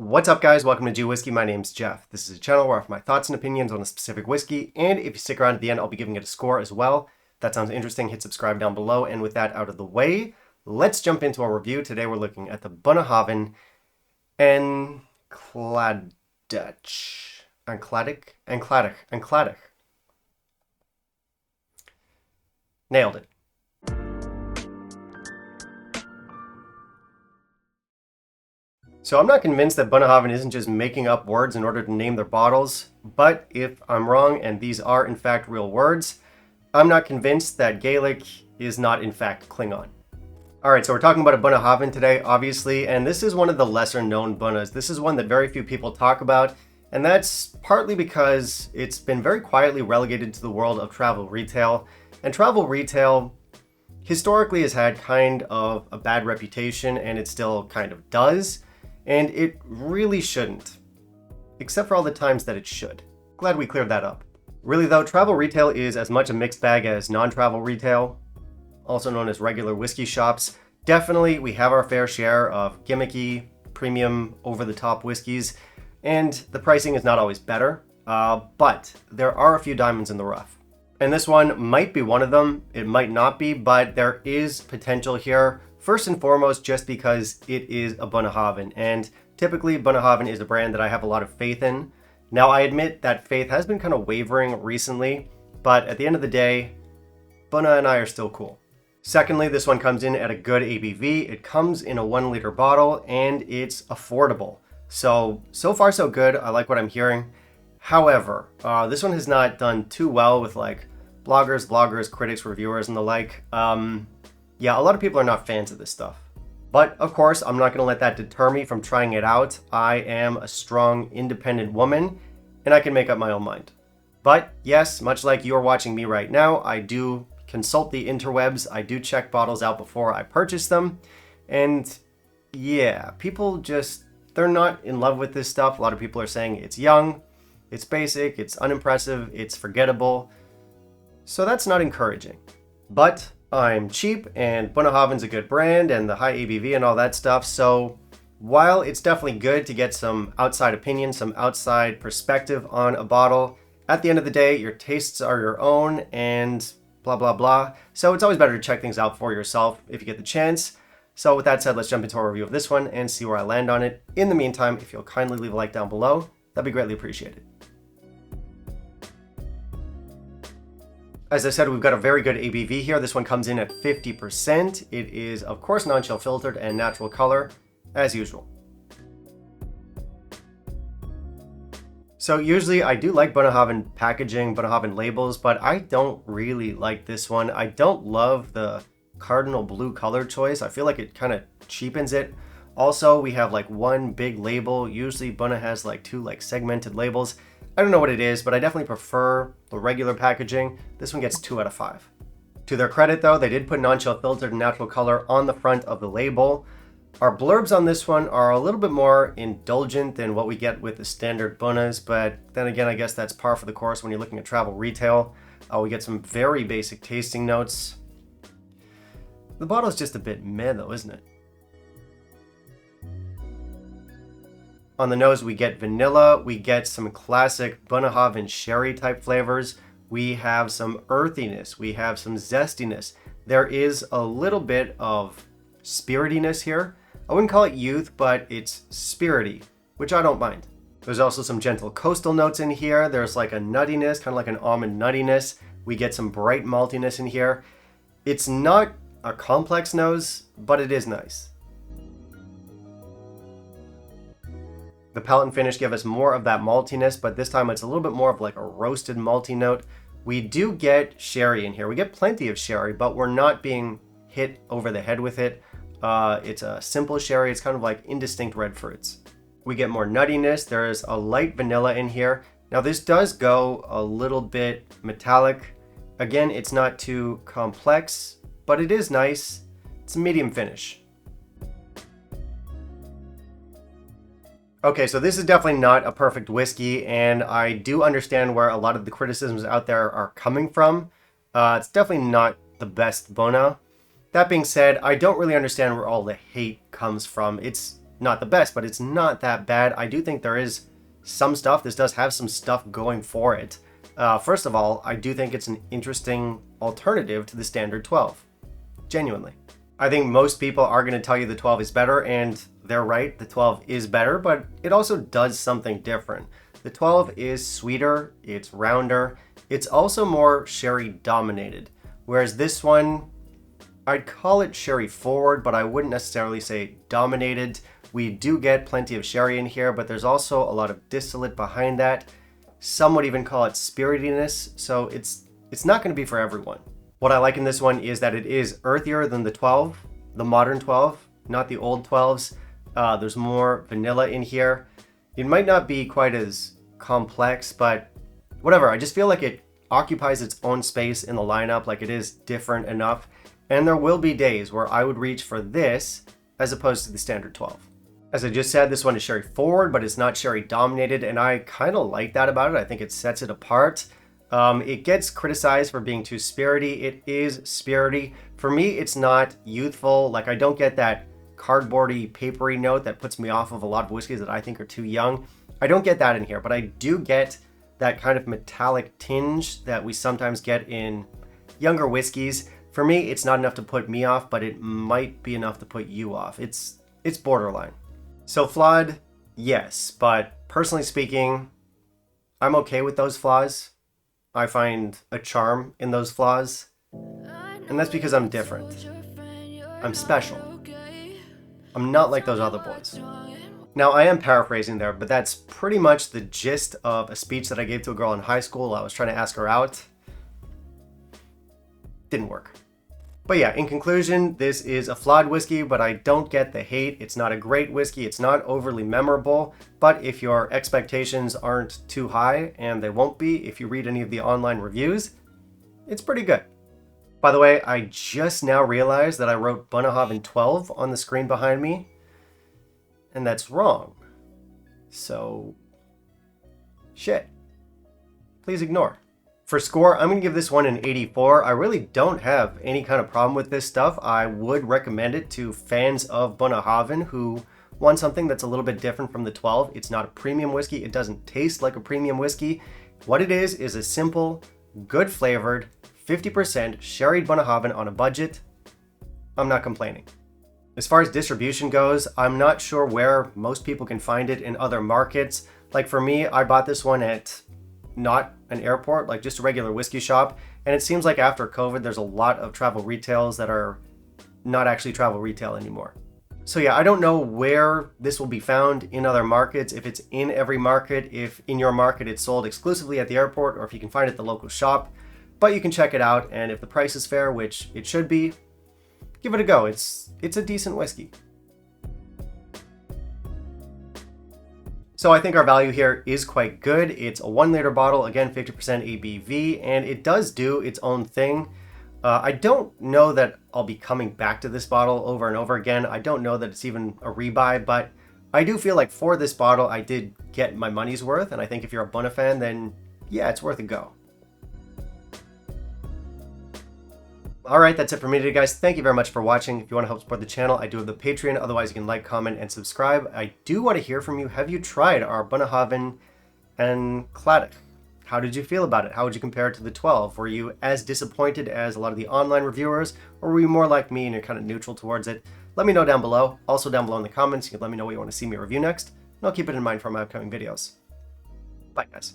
What's up, guys? Welcome to G Whiskey. My name's Jeff. This is a channel where I offer my thoughts and opinions on a specific whiskey, and if you stick around at the end, I'll be giving it a score as well. If that sounds interesting, hit subscribe down below, and with that out of the way, let's jump into our review. Today we're looking at the Bunnahabhain An Cladach. An Cladach. Nailed it. So I'm not convinced that Bunnahabhain isn't just making up words in order to name their bottles, but if I'm wrong and these are in fact real words, I'm not convinced that Gaelic is not in fact Klingon. Alright, so we're talking about a Bunnahabhain today, obviously, and this is one of the lesser known Bunnas. This is one that very few people talk about, and that's partly because it's been very quietly relegated to the world of travel retail, and travel retail historically has had kind of a bad reputation, and it still kind of does. And it really shouldn't, except for all the times that it should. Glad we cleared that up. Really though, travel retail is as much a mixed bag as non-travel retail, also known as regular whiskey shops. Definitely we have our fair share of gimmicky, premium, over-the-top whiskeys, and the pricing is not always better, but there are a few diamonds in the rough. And this one might be one of them, it might not be, but there is potential here. First and foremost, just because it is a Bunnahabhain, and typically Bunnahabhain is a brand that I have a lot of faith in. Now, I admit that faith has been kind of wavering recently, but at the end of the day, Bunna and I are still cool. Secondly, this one comes in at a good ABV. It comes in a 1 liter bottle, and it's affordable. So far so good. I like what I'm hearing. However, this one has not done too well with like bloggers, vloggers, critics, reviewers, and the like. Yeah, a lot of people are not fans of this stuff. But of course, I'm not going to let that deter me from trying it out. I am a strong, independent woman, and I can make up my own mind. But yes, much like you're watching me right now, I do consult the interwebs. I do check bottles out before I purchase them. And yeah, people just, they're not in love with this stuff. A lot of people are saying it's young, it's basic, it's unimpressive, it's forgettable. So that's not encouraging. But I'm cheap, and Bunnahabhain's a good brand, and the high ABV and all that stuff, so while it's definitely good to get some outside opinion, some outside perspective on a bottle, at the end of the day, your tastes are your own, and blah blah blah, so it's always better to check things out for yourself if you get the chance. So with that said, let's jump into our review of this one and see where I land on it. In the meantime, if you'll kindly leave a like down below, that'd be greatly appreciated. As I said, we've got a very good ABV here. This one comes in at 50%. It is, of course, non-chill filtered and natural color, as usual. So usually I do like Bunnahabhain packaging, Bunnahabhain labels, but I don't really like this one. I don't love the cardinal blue color choice. I feel like it kind of cheapens it. Also, we have like one big label. Usually Bunna has like two like segmented labels. I don't know what it is, but I definitely prefer the regular packaging. This one gets 2 out of 5. To their credit though, they did put non-chill filtered and natural color on the front of the label. Our blurbs on this one are a little bit more indulgent than what we get with the standard Bunnas, but then again, I guess that's par for the course when you're looking at travel retail. We get some very basic tasting notes. The bottle's just a bit meh though, isn't it? On the nose, we get vanilla, we get some classic Bunnahabhain sherry type flavors, we have some earthiness, we have some zestiness. There is a little bit of spiritiness here. I wouldn't call it youth, but it's spirity, which I don't mind. There's also some gentle coastal notes in here. There's like a nuttiness, kind of like an almond nuttiness. We get some bright maltiness in here. It's not a complex nose, but it is nice. The palate and finish give us more of that maltiness, but this time it's a little bit more of like a roasted malty note. We do get sherry in here. We get plenty of sherry, but we're not being hit over the head with it. It's a simple sherry. It's kind of like indistinct red fruits. We get more nuttiness. There's a light vanilla in here. Now this does go a little bit metallic. Again, it's not too complex, but it is nice. It's a medium finish. Okay, so this is definitely not a perfect whiskey, and I do understand where a lot of the criticisms out there are coming from. It's definitely not the best Bunna. That being said, I don't really understand where all the hate comes from. It's not the best, but it's not that bad. I do think there is some stuff. This does have some stuff going for it. First of all, I do think it's an interesting alternative to the standard 12. Genuinely. I think most people are going to tell you the 12 is better, and they're right, the 12 is better, but it also does something different. The 12 is sweeter, it's rounder, it's also more sherry dominated, whereas this one, I'd call it sherry forward, but I wouldn't necessarily say dominated. We do get plenty of sherry in here, but there's also a lot of distillate behind that. Some would even call it spiritiness, so it's not going to be for everyone. What I like in this one is that it is earthier than the 12, the modern 12, not the old 12s. There's more vanilla in here. It might not be quite as complex, but whatever. I just feel like it occupies its own space in the lineup, like it is different enough. And there will be days where I would reach for this as opposed to the standard 12. As I just said, this one is sherry forward, but it's not sherry dominated, and I kind of like that about it. I think it sets it apart. It gets criticized for being too spirity. It is spirity. For me, it's not youthful. Like, I don't get that cardboardy, papery note that puts me off of a lot of whiskeys that I think are too young. I don't get that in here, but I do get that kind of metallic tinge that we sometimes get in younger whiskeys. For me, it's not enough to put me off, but it might be enough to put you off. It's borderline. So flawed, yes, but personally speaking, I'm okay with those flaws. I find a charm in those flaws, and that's because I'm different. I'm special. I'm not like those other boys. Now, I am paraphrasing there, but that's pretty much the gist of a speech that I gave to a girl in high school. I was trying to ask her out. Didn't work. But yeah, in conclusion, this is a flawed whiskey, but I don't get the hate. It's not a great whiskey. It's not overly memorable, but if your expectations aren't too high, and they won't be if you read any of the online reviews, it's pretty good. By the way, I just now realized that I wrote Bunnahabhain 12 on the screen behind me, and that's wrong. So, shit. Please ignore. For score, I'm going to give this one an 84. I really don't have any kind of problem with this stuff. I would recommend it to fans of Bunnahabhain who want something that's a little bit different from the 12. It's not a premium whiskey. It doesn't taste like a premium whiskey. What it is a simple, good flavored, 50% sherried Bunnahabhain on a budget. I'm not complaining. As far as distribution goes, I'm not sure where most people can find it in other markets. Like for me, I bought this one at not an airport, like just a regular whiskey shop. And it seems like after COVID, there's a lot of travel retails that are not actually travel retail anymore. So yeah, I don't know where this will be found in other markets, if it's in every market, if in your market it's sold exclusively at the airport, or if you can find it at the local shop. But you can check it out, and if the price is fair, which it should be, give it a go. It's a decent whiskey. So I think our value here is quite good. It's a 1 liter bottle, again 50% ABV, and it does do its own thing. I don't know that I'll be coming back to this bottle over and over again. I don't know that it's even a rebuy, but I do feel like for this bottle I did get my money's worth, and I think if you're a Bunna fan, then yeah, it's worth a go. Alright, that's it for me today, guys. Thank you very much for watching. If you want to help support the channel, I do have the Patreon. Otherwise, you can like, comment, and subscribe. I do want to hear from you. Have you tried our Bunnahabhain An Cladach? How did you feel about it? How would you compare it to the 12? Were you as disappointed as a lot of the online reviewers, or were you more like me and you're kind of neutral towards it? Let me know down below. Also down below in the comments, you can let me know what you want to see me review next, and I'll keep it in mind for my upcoming videos. Bye, guys.